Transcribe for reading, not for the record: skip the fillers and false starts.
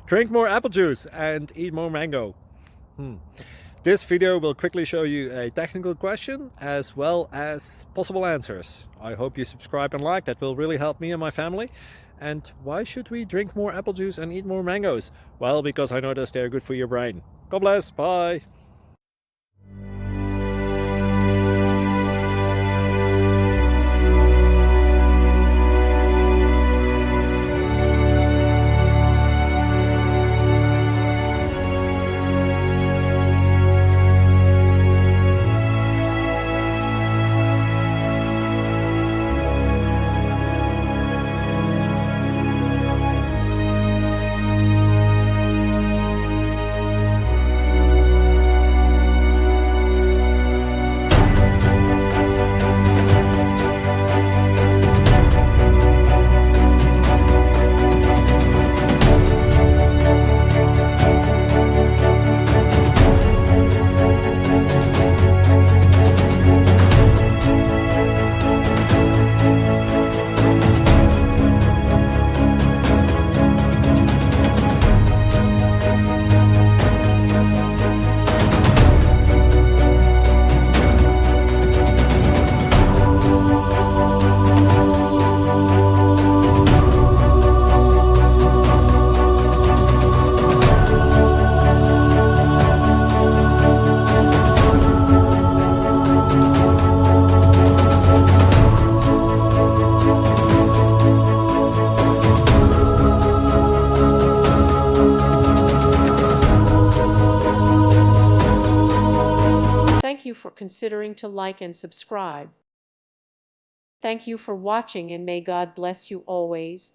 Drink more apple juice and eat more mango. This video will quickly show you a technical question as well as possible answers. I hope you subscribe and like, that will really help me and my family. And why should we drink more apple juice and eat more mangoes? Well, because I noticed they're good for your brain. God bless, bye! Thank you for considering to like and subscribe. Thank you for watching, and may God bless you always.